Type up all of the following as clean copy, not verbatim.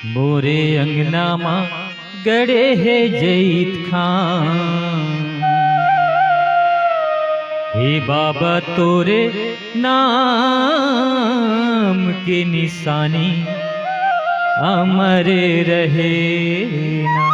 मोरे अंगना मा गड़े है जईत खान। हे बाबा तोरे नाम के निशानी अमर रहे ना।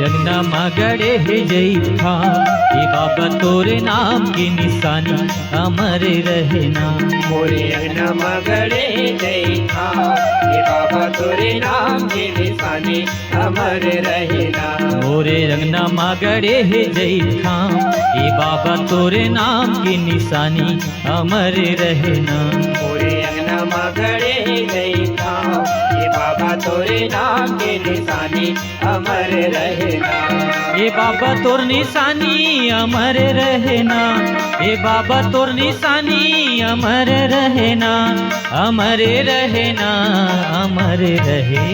अंगना मगड़े है जईत खान। हे बाबा तोरे नाम की निशानी अमर रहना। मोरे अंगना मगड़े जईत खान। हे बाबा तोरे नाम की निशानी अमर रहना। मोरे अंगना मगड़े है जईत खान। हे बाबा तोरे नाम की निशानी अमर रहना। मोरे अंगना मगड़े जईत खान। हे बाबा तोरे नाम की निशानी अमर रहना। हे बाबा तोर निशानी अमर रहना। हे बाबा तोर निशानी अमर रहना। अमर रहना अमर रहे।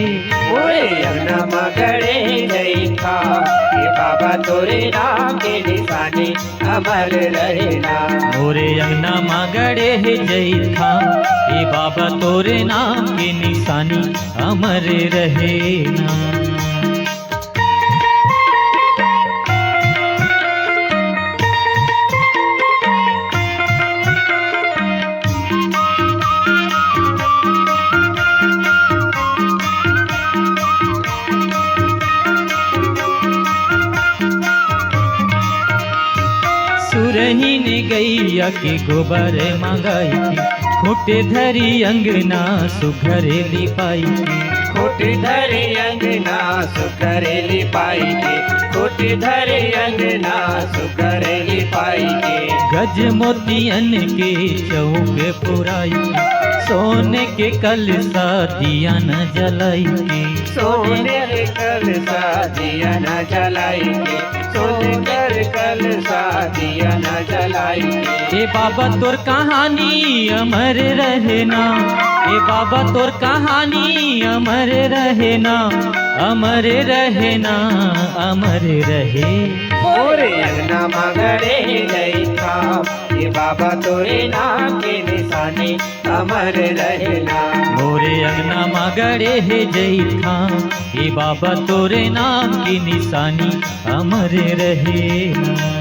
मोरे अंगना मगड़े जईत खान। हे बाबा तोरे नाम की निशानी अमर रहना। मोरे अंगना मगड़े है जईत खान। हे बाबा तोरे नाम की निशानी अमर रहना। सुरही ने गैया के गोबर मंगाई थी। खोटे धरी अंगना सुघरे लिपाई थी। खोटे धरे अंगना सुकरेली पाई के। खोटे धरे अंगना सुकरेली पाई के। गज मोतियन के चौक पुराई थी। सोने के कलसा दिया न जलाई के। सोने के कलसा दिया न जलाई के। सोने कर कलसा दिया न जलाई के। हे बाबा तोर कहानी अमर रहना। हे बाबा तोर कहानी अमर रहना। अमर रहना अमर रहे। मोरे अंगना मगड़े जईत खान। हे बाबा तोरे नाम के निशानी अमर रहना। मोरे अंगना मगड़े है जईत खान। हे बाबा तोरे नाम की निशानी अमर रहना।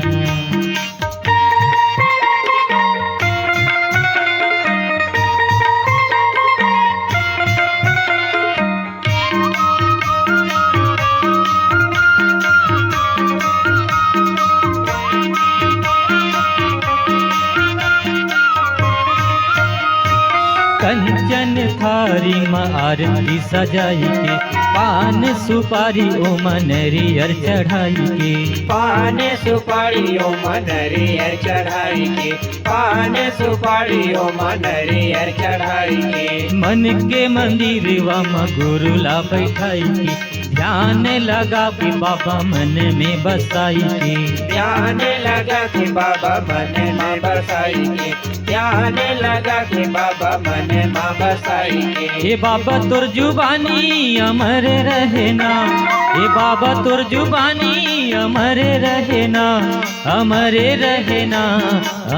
कंचन थारी में आरती सजाई के। पान सुपारी ओ मनरियर चढ़ाई के। पान सुपारी ओ मनरियर चढ़ाई के। पान सुपारी ओ मनरियर चढ़ाई के। मन के मंदिर व गुरुला बैठाई के। ध्यान लगा के बाबा मन में बसाई के। ध्यान लगा के बाबा मन में बसाई के। ध्यान लगा के बाबा मन में बसाई के। हे बाबा तोर जुबानी अमर रहना। हे बाबा तोर जुबानी अमर रहना। अमर रहना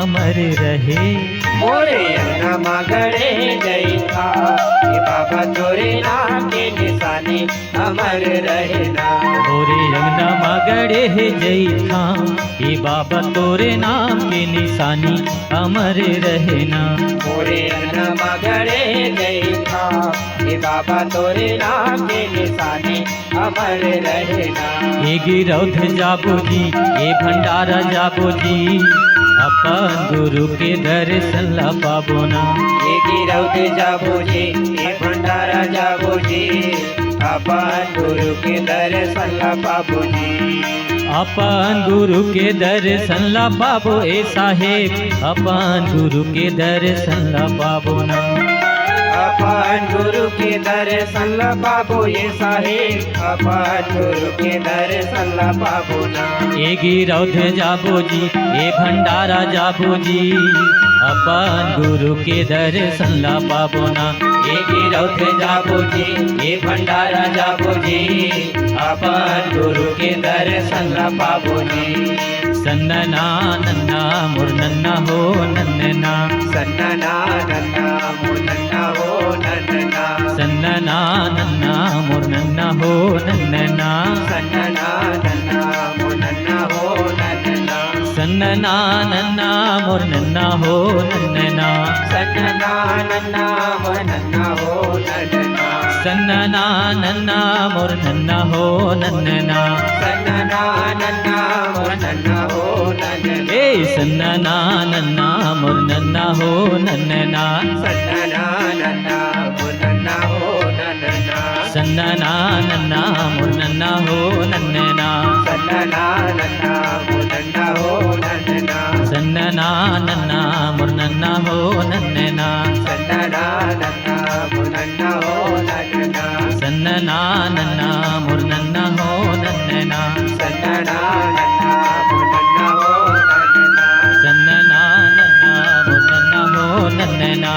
अमर रहे। मोरे अंगना मगड़े जईत खान। हे बाबा तोरे नाम के निशानी अमर रहना। मोरे अंगना मगड़े है जईत खान। हे बाबा तोरे नाम की निशानी अमर रहना। मोरे अंगना मगड़े जईत खान। हे बाबा तोरे नाम के निशानी अमर रहना। हे गिरौध जाबो जी हे भंडारा जाबो जी। अपन गुरु के दर्शन ला पाबो ना। हे गिरौद जाबो जी हे भंडारा जाबो जी। अपन गुरु के दर्शन ला पाबो जी। अपन गुरु के दर्शन ला पाबो ए साहेब। अपन गुरु के दर्शन ला पाबो ना। अपन गुरु के दर्शन ला पाबो ये साहेब अपन गुरु के दर्शन ला पाबो ना ए गिरौध जाबो जी ए भंडारा जाबो जी अपन गुरु के दर्शन ला पाबो ना ये गिरौध जाबो जी ये भंडारा जाबो जी अपन गुरु के दर्शन ला पाबो जी सन्नना नन्ना मोर नन्ना हो नन्ना सन्नना नन्ना मोर नन्ना हो नन्ना सन्नना नन्ना मोर नन्ना हो नन्ना सन्नना नन्ना मोर नन्ना हो नन्ना सन्नना नन्ना मोर नन्ना हो नन्ना सन्नना नन्ना मोर नन्ना हो नन्ना सन्नना नन्ना मोर नन्ना हो नन्ना सन्नना नन्ना मोर नन्ना हो नन्ना ए सन्नना नन्ना मोर नन्ना हो नन्ना सन्नना नन्ना मोर नन्ना हो नन्ना सन्नना नन्ना मोर नन्ना हो नन्ना सन्नना नन्ना मोर नन्ना हो नन्ना सन्नना नन्ना मोर नन्ना हो नन्ना सन्नना नन्ना मोर नन्ना हो नन्ना सन्नना नन्ना मोर नन्ना हो नन्ना सन्नना नन्ना मोर नन्ना हो नन्ना सन्नना नन्ना मोर नन्ना हो नन्ना